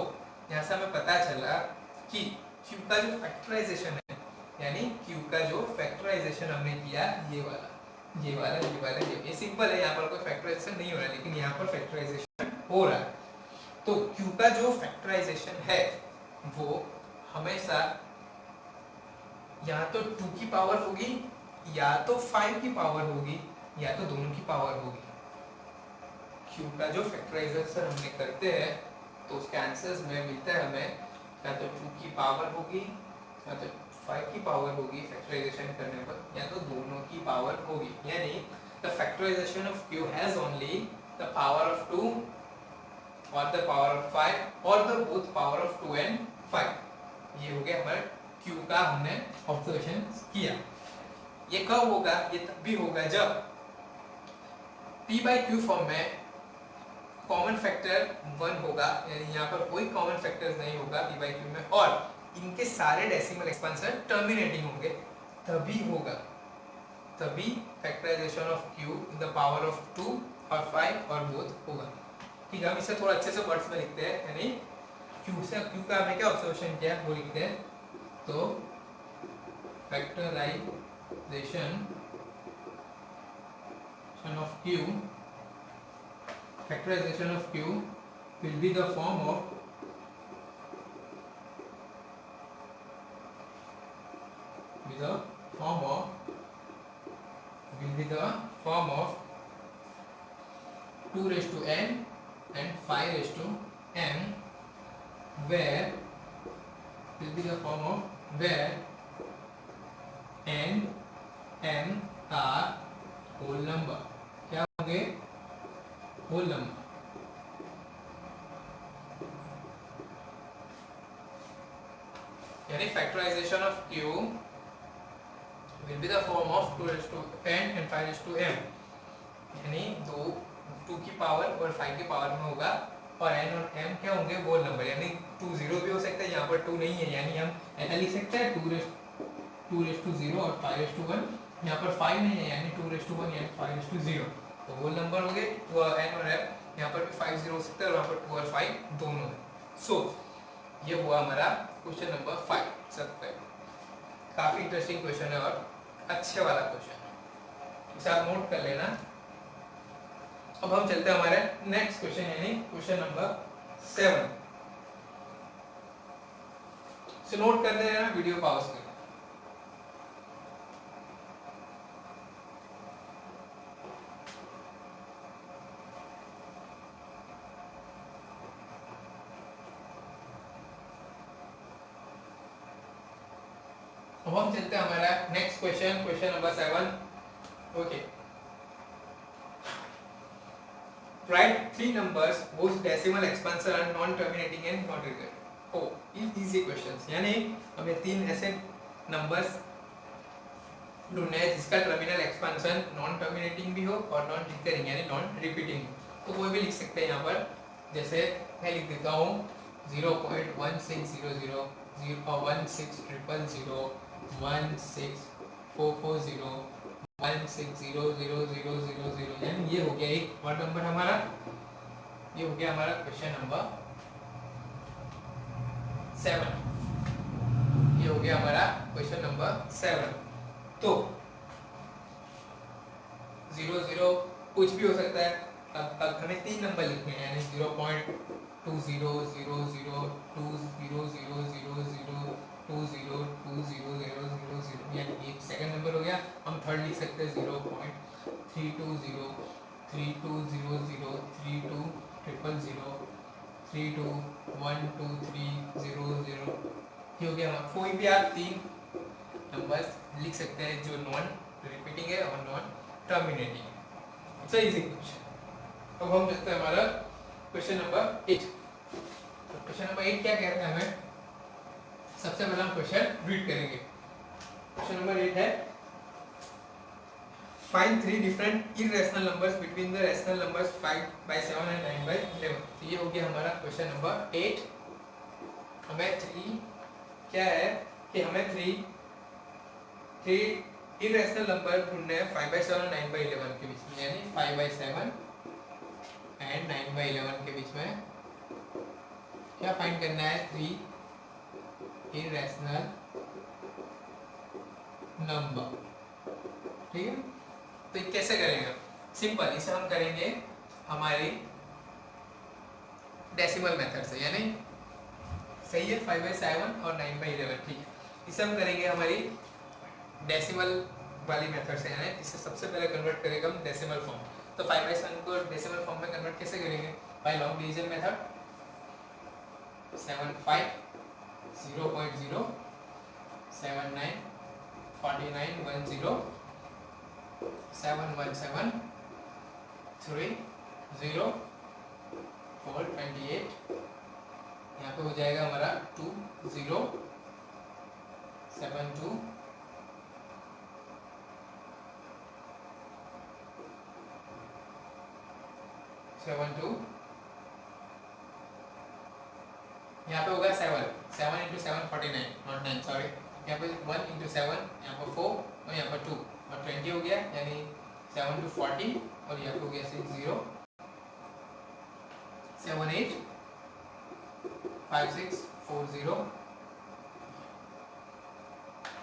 यहाँ से हमें पता चला कि Q का जो फैक्टराइजेशन है, यानी Q का जो फैक्टराइजेशन हमने किया ये वाला ये सिंपल है, यहाँ पर कोई फैक्टराइजेशन नहीं हो रहा है, लेकिन यहाँ पर फैक्टराइजेशन हो रहा है। तो Q का जो फैक्टराइजेशन है वो हमेशा या तो 2 की पावर होगी, या तो 5 की पावर होगी, या तो दोनों की पावर होगी। Q का जो फैक्टराइजेशन हमने करते हैं तो उसके आंसर्स में मिलता है हमें या तो 2 की पावर होगी, या तो 5 की पावर होगी फैक्टराइजेशन करने पर, या तो दोनों की पावर होगी। यानी the factorisation of Q has only the power of 2 और द पावर ऑफ 5 और the both power of 2 and 5। ये हो गया हमारा Q का हमने ऑब्जर्वेशन किया। ये कब होगा, ये तब भी होगा जब P/Q फॉर्म में कॉमन फैक्टर 1 होगा, यानी यहाँ पर कोई कॉमन फैक्टर्स नहीं होगा P/Q में, और इनके सारे डेसिमल एक्सपेंशन टर्मिनेटिंग होंगे, तभी होगा, तभी factorisation of Q in the power of 2 और 5 और बोथ होगा। ठीक है, हम इसे थोड़ा अच्छे से वर्ड्स में लिखते हैं, यानी Q का हमने क्या ऑब्जर्वेशन किया वो लिखते हैं। तो factorisation of Q will be the form of will be the form of 2⁵n and 5⁵m, where will be the form of where n m are whole number। क्या होंगे होल नंबर। यानी factorisation of Q will be the form of 2⁵n and 5⁵m, यानी 2 की पावर और 5 की पावर में होगा, और n और m क्या होंगे होल नंबर, यानी 2 0 भी हो सकता है, यहाँ पर 2 नहीं है, यानी हम ऐसा लिख सकते हैं 2⁵0 और 5⁵1, यहाँ पर 5 नहीं है, यानी 2⁵1 यानी 5⁵0, तो होल नंबर हो गए n और m। यहाँ पर भी 5 0 हो सकता है और यहाँ पर 2 और 5 दोनों है। सो ये हुआ हमारा क्वेश्चन नंबर 5। काफी इंटरेस्टिंग क्वेश्चन है और अच्छे वाला क्वेश्चन है, इसे आप नोट कर लेना। अब हम चलते हैं हमारे नेक्स्ट क्वेश्चन, यानी क्वेश्चन नंबर 7। सो नोट कर देना, वीडियो पॉज कर। अब हम चलते हैं हमारा next question, question number 7। Okay, write 3 numbers whose decimal expansion are non terminating and not recurring। Oh easy questions, यानी हमें 3 ऐसे नंबर्स ढूंढने हैं जिसका टर्मिनल एक्सपेंशन नॉन टर्मिनेटिंग भी हो और नॉन रिकरिंग यानी नॉन रिपीटिंग। तो तो कोई भी लिख सकते हैं यहाँ पर। जैसे मैं लिख देता हूँ 0.1600 01600 16440 1600000, यानी ये हो गया एक और नंबर हमारा। ये हो गया हमारा क्वेश्चन नंबर 7। ये हो गया हमारा क्वेश्चन नंबर 7। तो 00 कुछ भी हो सकता है। अब हमें 3 नंबर लिखने हैं, यानी 0.20000020002000, यानी एक सेकंड नंबर हो गया। हम थर्ड लिख सकते हैं 0.320320032000 32122300। ये हो गया। कोई भी आप 3 नंबर्स लिख सकते हैं जो नॉन रिपीटिंग है और नॉन टर्मिनेटिंग है। It's easy question. अब हम देखते हैं हमारा क्वेश्चन नंबर 8। क्वेश्चन नंबर 8 क्या कहता है हमें? सबसे पहले हम क्वेश्चन रीड करेंगे। क्वेश्चन नंबर 8 है find 3 different irrational numbers between the rational numbers 5/7 and 9/11। तो ये हो गया हमारा क्वेश्चन नंबर 8। हमें 3 क्या है कि हमें 3 इरेशनल नंबर ढूंढने हैं 5/7 और 9/11 के बीच में, यानी 5/7 एंड 9/11 के बीच में क्या फाइंड करना है? 3 इरेशनल नंबर। ठीक है, तो ये कैसे करेंगे? सिंपल, इसे हम करेंगे हमारी डेसिमल मेथड से, यानी सही है 5/7 और 9/11। ठीक है, इसे हम करेंगे हमारी डेसिमल वाली मेथड से, यानी इसे सबसे पहले कन्वर्ट करेंगे हम डेसिमल फॉर्म। तो 5/7 को डेसिमल फॉर्म में कन्वर्ट कैसे करेंगे? By long division method. 75 0.0 79 49 10 717 3 0 4 28। यहाँ पे हो जाएगा हमारा 2 0 7 2 7 2। यहाँ पे होगा 7 into 7 49 नॉट 9, सॉरी। यहाँ पे 1 into 7, यहाँ पर 4 और यहाँ पर 2 और 20 हो गया, यानी 7 to 40 और यहाँ पे हो गया 6 0 7 8 5 6 4 0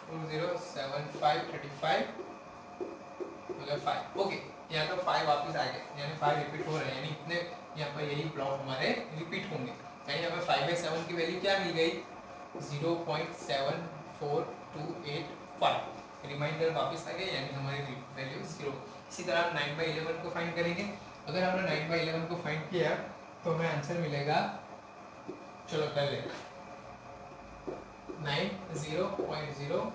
4 0 7 5 35 मतलब 5। ओके, यहाँ तो 5 वापस आ गए, यानी 5 रिपीट हो रहे हैं, यानी इतने यहाँ पर यही ब्लॉक हमारे रिपीट होंगे। यानी हमें 5/7 की वैल्यू क्या मिल गई? 0.74285। रिमाइंडर वापस आ गया, यानी हमारी वैल्यू 0। इसी तरह हम 9/11 को फाइंड करेंगे। अगर हमने 9/11 को फाइंड किया तो हमें आंसर मिलेगा, चलो कर ले 90.0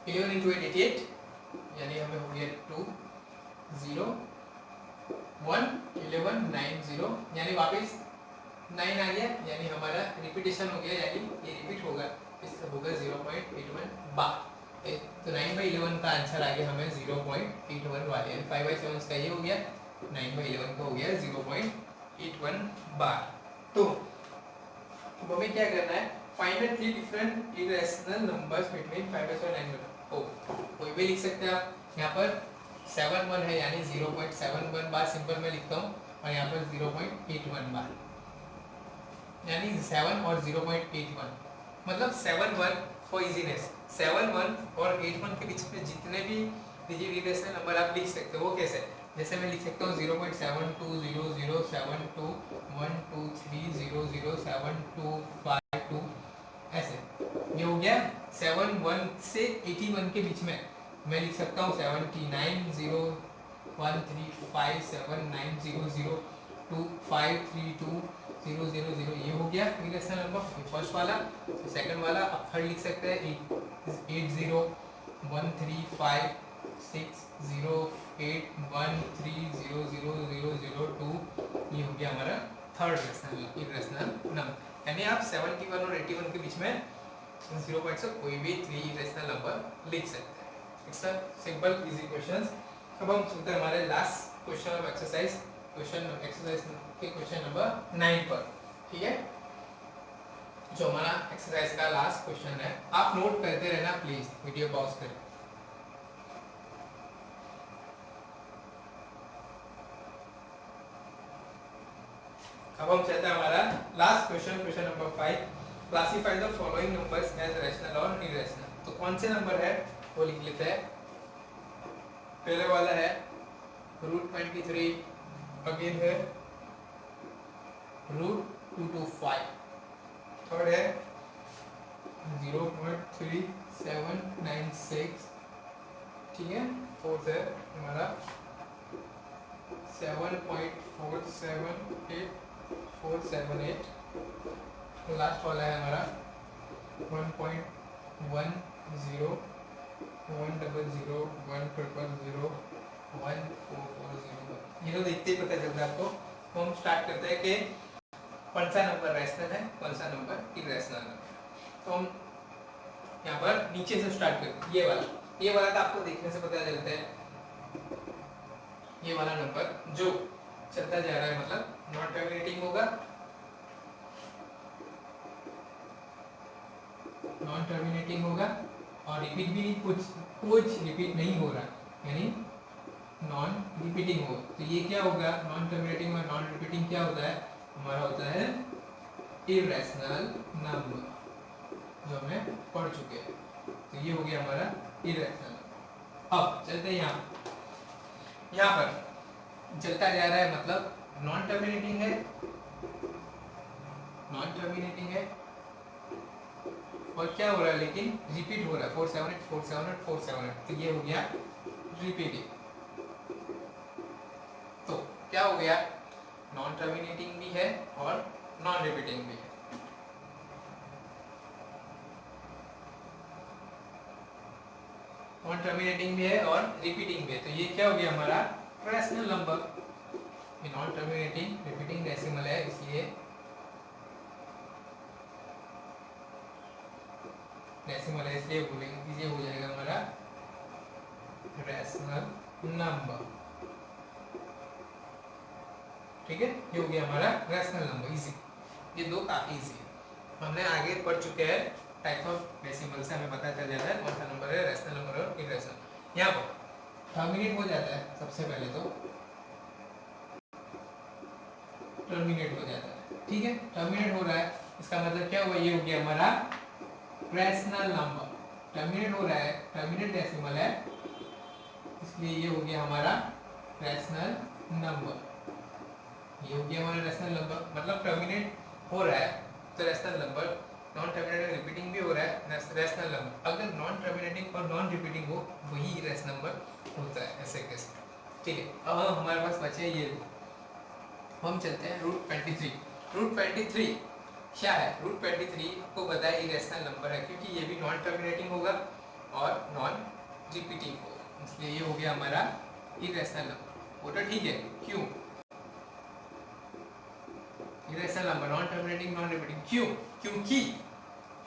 11 into 8 88, यानी हमें हो गया 2 0 1 11 9 0, यानी वापस 9 आ गया, यानी हमारा रिपीटेशन हो गया, यानी ये रिपीट होगा, इससे होगा 0.81 बार। तो 9/11 का आंसर आ गया हमें 0.81 बार, यानी 5/7 का ये हो गया, 9/11 का हो गया 0.81 बार। तो हमें क्या करना है? Find the 3 different irrational numbers between 5/7 और 9/11। कोई भी लिख सकते हैं आप। यहाँ पर 7 1 है, यानी 0.71 बार सिंपल में लिखता हूँ, और यहाँ पर 0.81 बार, यानी 7 और 0.81 मतलब 7 1 फॉर इजीनेस। 7 1 और 8 1 के बीच में जितने भी डिजिट इरेशनल नंबर आप लिख सकते हो, वो कैसे? जैसे मैं लिख सकता हूँ 0.72007213007252 ऐसे। ये हो गया 7 1 से 81 के बीच में मैं लिख सकता हूँ 790135790025320000। ये हो गया इरेशनल नंबर फर्स्ट वाला। सेकंड वाला आप थर्ड लिख सकते हैं 8013560813000002। ये हो गया हमारा थर्ड इरेशनल नंबर। यानी आप 71 और 81 के बीच में 0 से कोई भी 3 इरेशनल नंबर लिख सकते हैं। It's a simple easy question. अब हम चलते हैं हमारे लास्ट क्वेश्चन ऑफ एक्सरसाइज के क्वेश्चन नंबर 9 पर। ठीक है, जो हमारा एक्सरसाइज का लास्ट क्वेश्चन है, आप नोट करते रहना प्लीज, वीडियो पॉज करें। अब हम चलते हैं हमारा last question, question number 5। Classify the following numbers as rational और इरेशनल। तो कौन से नंबर है वो लिख लेते हैं। पहले वाला है √23, अगेन है √225, थर्ड है 0.3796, ठीक है, फोर्थ है हमारा 7.478478, लास्ट वाला है हमारा 1.10, 100, 100, 100, 144, ये तो देखते ही पता चलता है आपको। तो हम स्टार्ट करते हैं कि कौन सा नंबर रैशनल है, कौन सा नंबर इरेशनल है। तो हम यहाँ पर नीचे से स्टार्ट करते हैं। ये वाला तो आपको देखने से पता चलता है, ये वाला नंबर जो चलता जा रहा है मतलब नॉन टर्मिनेटिंग होगा, नॉन टर्मिनेटिंग होगा और रिपीट भी कुछ रिपीट नहीं हो रहा, यानी नॉन रिपीटिंग होगा। तो ये क्या होगा, नॉन टर्मिनेटिंग और नॉन रिपीटिंग क्या होता है, हमारा होता है इरेशनल नंबर, जो हमें पढ़ चुके हैं। तो ये हो गया हमारा इरेशनल। अब चलते हैं यहाँ पर चलता जा रहा है मतलब नॉन टर्मिनेटिंग है, नॉन टर्मिनेटिंग है और क्या हो रहा है लेकिन रिपीट हो रहा है 478 478 478, तो ये हो गया रिपीटिंग। तो क्या हो गया, नॉन टर्मिनेटिंग भी है और नॉन रिपीटिंग भी है। नॉन टर्मिनेटिंग भी है और रिपीटिंग भी है, तो ये क्या हो गया हमारा rational number. Non terminating repeating decimal है, इसलिए डेसिमल है, इसलिए बोलेंगे ये हो जाएगा हमारा रैशनल नंबर। ठीक है, ये हो गया हमारा रैशनल नंबर, इजी। ये दो काफी इजी है, हमने आगे पढ़ चुके हैं टाइप ऑफ डेसिमल से हमें पता चल जाता है कौन सा नंबर है रैशनल नंबर और इरेशनल। यहाँ पर टर्मिनेट हो जाता है, सबसे पहले तो टर्मिनेट हो जाता है। ठीक है, टर्मिनेट हो रहा है, इसका मतलब क्या हुआ, ये हो गया हमारा रैशनल नंबर। टर्मिनेट हो रहा है, टर्मिनेट डेसिमल है, इसलिए ये हो गया हमारा रैशनल नंबर। ये हो गया हमारा रैशनल नंबर, मतलब टर्मिनेट हो रहा है तो rational number, non terminating repeating भी हो रहा है रैशनल नंबर। अगर नॉन टर्मिनेटिंग और नॉन रिपीटिंग हो वही रैशनल नंबर होता है, ऐसे कैसे। ठीक है, अब हमारे पास बचे ये, हम चलते हैं √23। √23 क्या है, √23 को पता है इरेशनल नंबर है, क्योंकि ये भी नॉन टर्मिनेटिंग होगा और नॉन रिपीटिंग होगा, इसलिए ये हो गया हमारा इरेशनल नंबर। वो तो ठीक है, क्यों irrational number, non terminating non repeating, क्यों, क्योंकि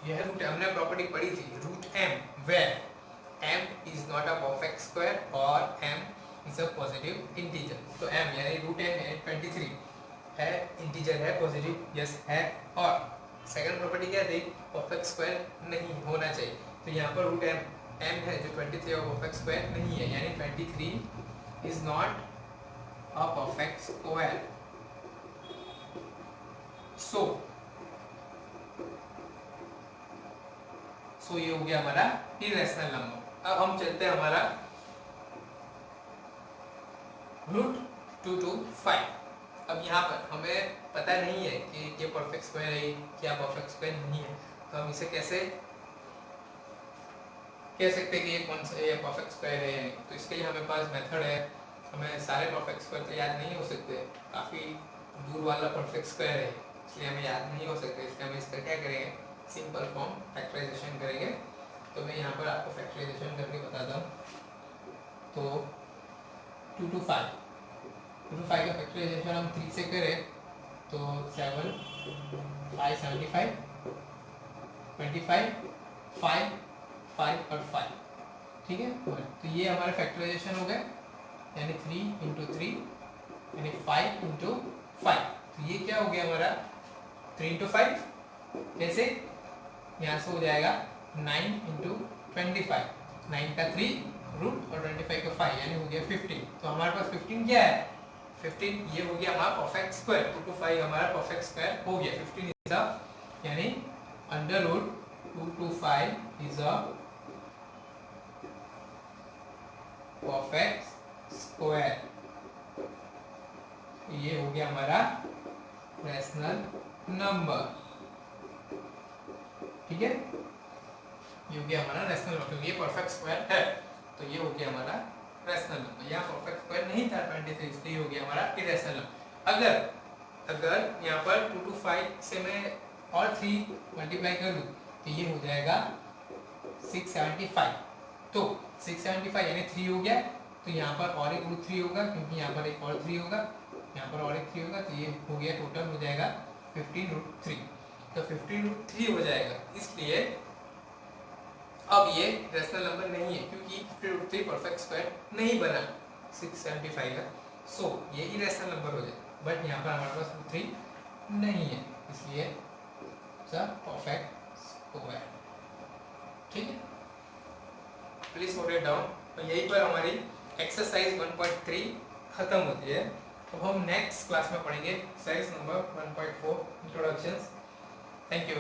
यह रूट, हमने प्रॉपर्टी पढ़ी थी √m, where m is not a perfect square और m is a positive integer. तो m यानी √m यानी 23 है, इंटीजर है, पॉजिटिव, यस है। और सेकंड प्रॉपर्टी क्या थी, परफेक्ट स्क्वायर नहीं होना चाहिए। तो यहाँ पर √m m है जो 23 और परफेक्ट स्क्वायर नहीं है, यानी 23 is not a perfect square. So ये हो गया हमारा इरेशनल नंबर। अब हम चलते हैं हमारा √225। अब यहाँ पर हमें पता नहीं है कि ये परफेक्ट स्क्वायर है क्या परफेक्ट स्क्वायर नहीं है, तो हम इसे कैसे कह सकते हैं कि ये कौन सा ये परफेक्ट स्क्वायर है या नहीं। तो इसके लिए हमें पास मेथड है, हमें सारे परफेक्ट स्क्वायर तो याद नहीं हो सकते, काफ़ी दूर वाला परफेक्ट स्क्वायर है, इसलिए हमें याद नहीं हो सकते, इसलिए हम इसका क्या करेंगे, सिंपल फॉर्म फैक्टराइजेशन करेंगे। तो मैं यहाँ पर आपको फैक्टराइजेशन करके बताता हूँ। तो 225 का फैक्टराइजेशन हम 3 से करें तो 7 5 75 25 5 5 और 5, ठीक है। तो ये हमारे फैक्टराइजेशन हो गए, यानी 3 इंटू 3 यानी 5 इंटू 5। तो ये क्या हो गया हमारा 3 इंटू 5, कैसे, यहाँ से हो जाएगा 9 इंटू 25, 9 का 3 रूट और 25 का 5 यानी हो गया 15। तो हमारे पास 15 क्या है, 15 ये हो गया हमारा परफेक्ट स्क्वायर। 2 to 5 हमारा परफेक्ट स्क्वायर हो गया। 15 इज अ यानी under root 2 to 5 is a perfect square. ये हो गया हमारा रैशनल नंबर, ठीक है। ये हो गया हमारा रैशनल नंबर, ये परफेक्ट स्क्वायर है। तो ये हो गया हमारा रैशनल नंबर। यहाँ परफेक्ट स्क्वायर नहीं था 23, इसलिए हो गया हमारा इरेशनल नंबर। अगर यहाँ पर 2 to 5 से मैं और 3 मल्टीप्लाई कर दूँ तो ये हो जाएगा 675। तो 675 यानी 3 हो गया। तो यहाँ पर और एक रूट 3 होगा, क्योंकि यहाँ पर एक और 3 होगा, यहाँ पर और एक 3 होगा। तो ये हो गया, टोटल हो जाएगा 15 रूट 3। तो 15 रूट 3 हो जाएगा। इसलिए अब ये रैशनल नंबर नहीं है, क्योंकि 15 रूट 3 परफेक्ट स्क्वायर नहीं बना 675 का। सो ये इरेशनल नंबर हो जाएगा। बट यहाँ पर हमारे पास रूट 3 नहीं है, इसलिए परफेक्ट स्क्वायर, ठीक है। Please note it down. तो यहीं पर हमारी एक्सरसाइज 1.3 खत्म होती है। तो हम नेक्स्ट क्लास में पढ़ेंगे exercise number 1.4 introductions. Thank you.